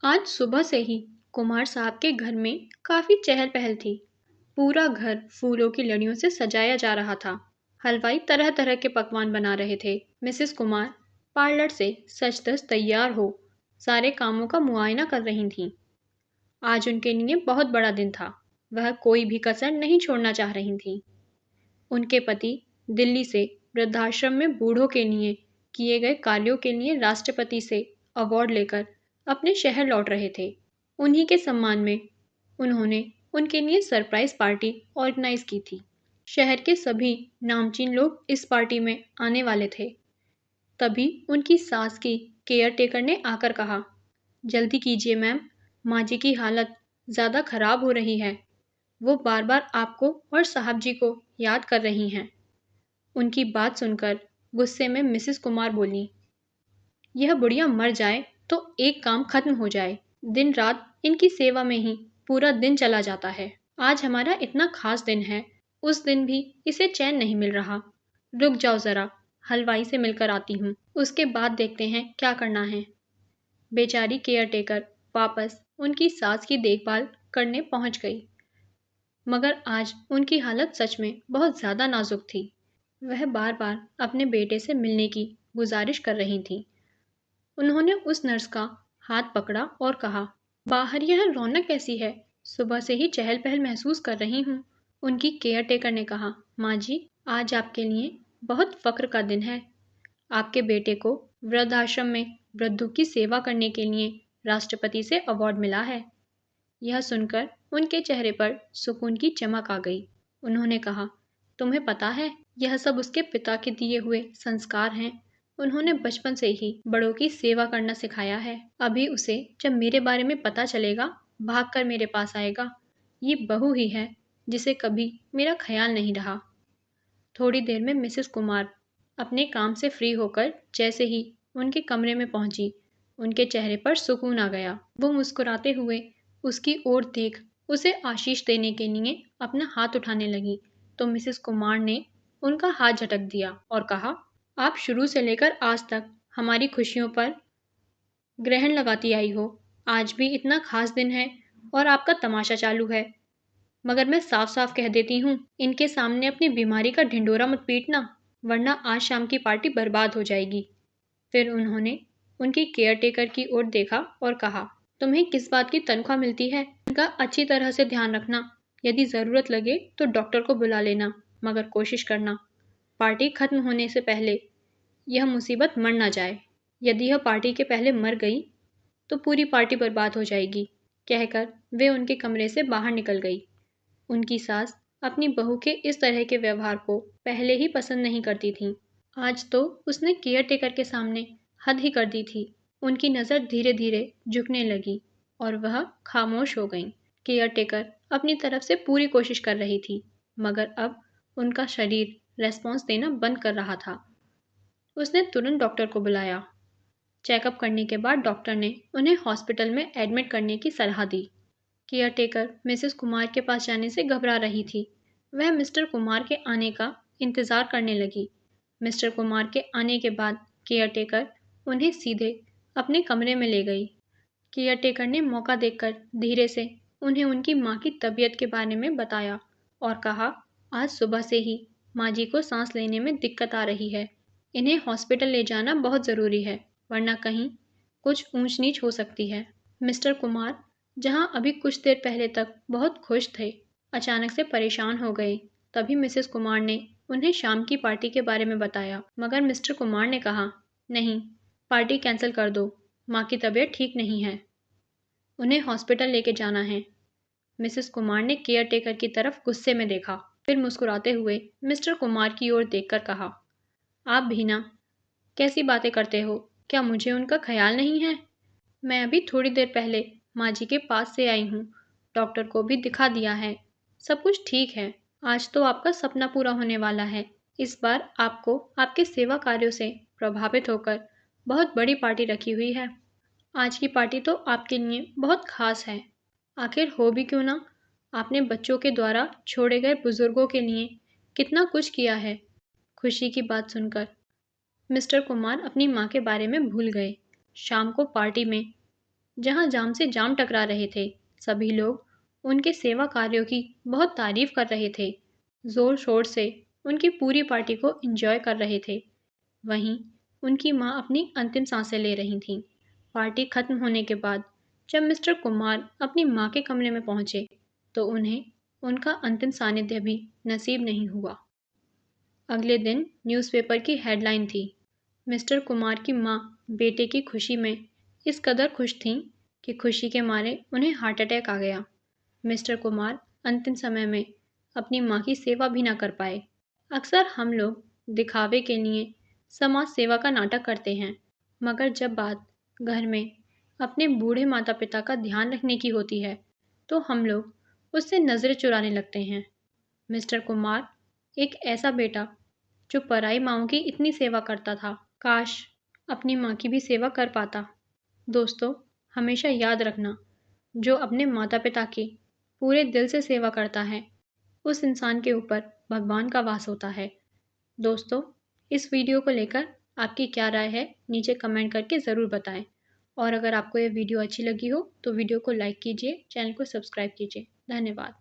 आज सुबह से ही कुमार साहब के घर में काफी चहल पहल थी। पूरा घर फूलों की लड़ियों से सजाया जा रहा था। हलवाई तरह तरह के पकवान बना रहे थे। मिसेस कुमार पार्लर से सच धज तैयार हो सारे कामों का मुआयना कर रही थीं। आज उनके लिए बहुत बड़ा दिन था। वह कोई भी कसर नहीं छोड़ना चाह रही थीं। उनके पति दिल्ली से वृद्धाश्रम में बूढ़ों के लिए किए गए कार्यों के लिए राष्ट्रपति से अवार्ड लेकर अपने शहर लौट रहे थे। उन्हीं के सम्मान में उन्होंने उनके लिए सरप्राइज पार्टी ऑर्गेनाइज की थी। शहर के सभी नामचीन लोग इस पार्टी में आने वाले थे। तभी उनकी सास की केयर टेकर ने आकर कहा, जल्दी कीजिए मैम, माँ जी की हालत ज़्यादा खराब हो रही है। वो बार बार आपको और साहब जी को याद कर रही हैं। उनकी बात सुनकर गुस्से में मिसेस कुमार बोली, यह बुढ़िया मर जाए तो एक काम खत्म हो जाए। दिन रात इनकी सेवा में ही पूरा दिन चला जाता है। आज हमारा इतना खास दिन है, उस दिन भी इसे चैन नहीं मिल रहा। रुक जाओ जरा, हलवाई से मिलकर आती हूँ, उसके बाद देखते हैं क्या करना है। बेचारी केयर टेकर वापस उनकी सास की देखभाल करने पहुंच गई। मगर आज उनकी हालत सच में बहुत ज़्यादा नाजुक थी। वह बार बार अपने बेटे से मिलने की गुजारिश कर रही थी। उन्होंने उस नर्स का हाथ पकड़ा और कहा, बाहर यह रौनक कैसी है, सुबह से ही चहल पहल महसूस कर रही हूँ। उनकी केयर टेकर ने कहा, माँ जी, आज आपके लिए बहुत फक्र का दिन है। आपके बेटे को वृद्धाश्रम में वृद्धों की सेवा करने के लिए राष्ट्रपति से अवार्ड मिला है। यह सुनकर उनके चेहरे पर सुकून की चमक आ गई। उन्होंने कहा, तुम्हें पता है, यह सब उसके पिता के दिए हुए संस्कार हैं। उन्होंने बचपन से ही बड़ों की सेवा करना सिखाया है। अभी उसे जब मेरे बारे में पता चलेगा, भागकर मेरे पास आएगा। ये बहू ही है जिसे कभी मेरा ख्याल नहीं रहा। थोड़ी देर में मिसेस कुमार अपने काम से फ्री होकर जैसे ही उनके कमरे में पहुंची, उनके चेहरे पर सुकून आ गया। वो मुस्कुराते हुए उसकी ओर देख उसे आशीष देने के लिए अपना हाथ उठाने लगी, तो मिसेस कुमार ने उनका हाथ झटक दिया और कहा, आप शुरू से लेकर आज तक हमारी खुशियों पर ग्रहण लगाती आई हो। आज भी इतना खास दिन है और आपका तमाशा चालू है। मगर मैं साफ साफ कह देती हूँ, इनके सामने अपनी बीमारी का ढिंडोरा मत पीटना, वरना आज शाम की पार्टी बर्बाद हो जाएगी। फिर उन्होंने उनकी केयर टेकर की ओर देखा और कहा, तुम्हें किस बात की तनख्वाह मिलती है? इनका अच्छी तरह से ध्यान रखना। यदि ज़रूरत लगे तो डॉक्टर को बुला लेना, मगर कोशिश करना पार्टी खत्म होने से पहले यह मुसीबत मर ना जाए। यदि यह पार्टी के पहले मर गई तो पूरी पार्टी बर्बाद हो जाएगी। कहकर वे उनके कमरे से बाहर निकल गई। उनकी सास अपनी बहू के इस तरह के व्यवहार को पहले ही पसंद नहीं करती थी। आज तो उसने केयर टेकर के सामने हद ही कर दी थी। उनकी नज़र धीरे धीरे झुकने लगी और वह खामोश हो गईं। केयर टेकर अपनी तरफ से पूरी कोशिश कर रही थी, मगर अब उनका शरीर रेस्पॉन्स देना बंद कर रहा था। उसने तुरंत डॉक्टर को बुलाया। चेकअप करने के बाद डॉक्टर ने उन्हें हॉस्पिटल में एडमिट करने की सलाह दी। केयर टेकर मिसेस कुमार के पास जाने से घबरा रही थी। वह मिस्टर कुमार के आने का इंतज़ार करने लगी। मिस्टर कुमार के आने के बाद केयर टेकर उन्हें सीधे अपने कमरे में ले गई। केयर टेकर ने मौका देखकर धीरे से उन्हें उनकी माँ की तबीयत के बारे में बताया और कहा, आज सुबह से ही माँ जी को सांस लेने में दिक्कत आ रही है। इन्हें हॉस्पिटल ले जाना बहुत ज़रूरी है, वरना कहीं कुछ ऊंच नीच हो सकती है। मिस्टर कुमार, जहां अभी कुछ देर पहले तक बहुत खुश थे, अचानक से परेशान हो गए। तभी मिसेस कुमार ने उन्हें शाम की पार्टी के बारे में बताया, मगर मिस्टर कुमार ने कहा, नहीं, पार्टी कैंसिल कर दो, माँ की तबीयत ठीक नहीं है, उन्हें हॉस्पिटल लेके जाना है। मिसेस कुमार ने केयर टेकर की तरफ गुस्से में देखा, फिर मुस्कुराते हुए मिस्टर कुमार की ओर देखकर कहा, आप भी ना, कैसी बातें करते हो? क्या मुझे उनका ख्याल नहीं है? मैं अभी थोड़ी देर पहले माँ जी के पास से आई हूँ। डॉक्टर को भी दिखा दिया है। सब कुछ ठीक है। आज तो आपका सपना पूरा होने वाला है। इस बार आपको आपके सेवा कार्यों से प्रभावित होकर बहुत बड़ी पार्टी रखी हुई है। आज की पार्टी तो आपके लिए बहुत खास है। आखिर हो भी क्यों ना, आपने बच्चों के द्वारा छोड़े गए बुजुर्गों के लिए कितना कुछ किया है। खुशी की बात सुनकर मिस्टर कुमार अपनी माँ के बारे में भूल गए। शाम को पार्टी में जहाँ जाम से जाम टकरा रहे थे। सभी लोग उनके सेवा कार्यों की बहुत तारीफ कर रहे थे, जोर शोर से उनकी पूरी पार्टी को एंजॉय कर रहे थे। वहीं उनकी माँ अपनी अंतिम सांसें ले रही थीं। पार्टी खत्म होने के बाद जब मिस्टर कुमार अपनी माँ के कमरे में पहुंचे तो उन्हें उनका अंतिम सानिध्य भी नसीब नहीं हुआ। अगले दिन न्यूज़पेपर की हेडलाइन थी, मिस्टर कुमार की माँ बेटे की खुशी में इस कदर खुश थीं कि खुशी के मारे उन्हें हार्ट अटैक आ गया। मिस्टर कुमार अंतिम समय में अपनी माँ की सेवा भी ना कर पाए। अक्सर हम लोग दिखावे के लिए समाज सेवा का नाटक करते हैं, मगर जब बात घर में अपने बूढ़े माता पिता का ध्यान रखने की होती है तो हम लोग उससे नज़रें चुराने लगते हैं। मिस्टर कुमार एक ऐसा बेटा जो पराई माँओं की इतनी सेवा करता था, काश अपनी माँ की भी सेवा कर पाता। दोस्तों, हमेशा याद रखना, जो अपने माता पिता की पूरे दिल से सेवा करता है उस इंसान के ऊपर भगवान का वास होता है। दोस्तों, इस वीडियो को लेकर आपकी क्या राय है नीचे कमेंट करके ज़रूर बताएं। और अगर आपको ये वीडियो अच्छी लगी हो तो वीडियो को लाइक कीजिए, चैनल को सब्सक्राइब कीजिए। धन्यवाद।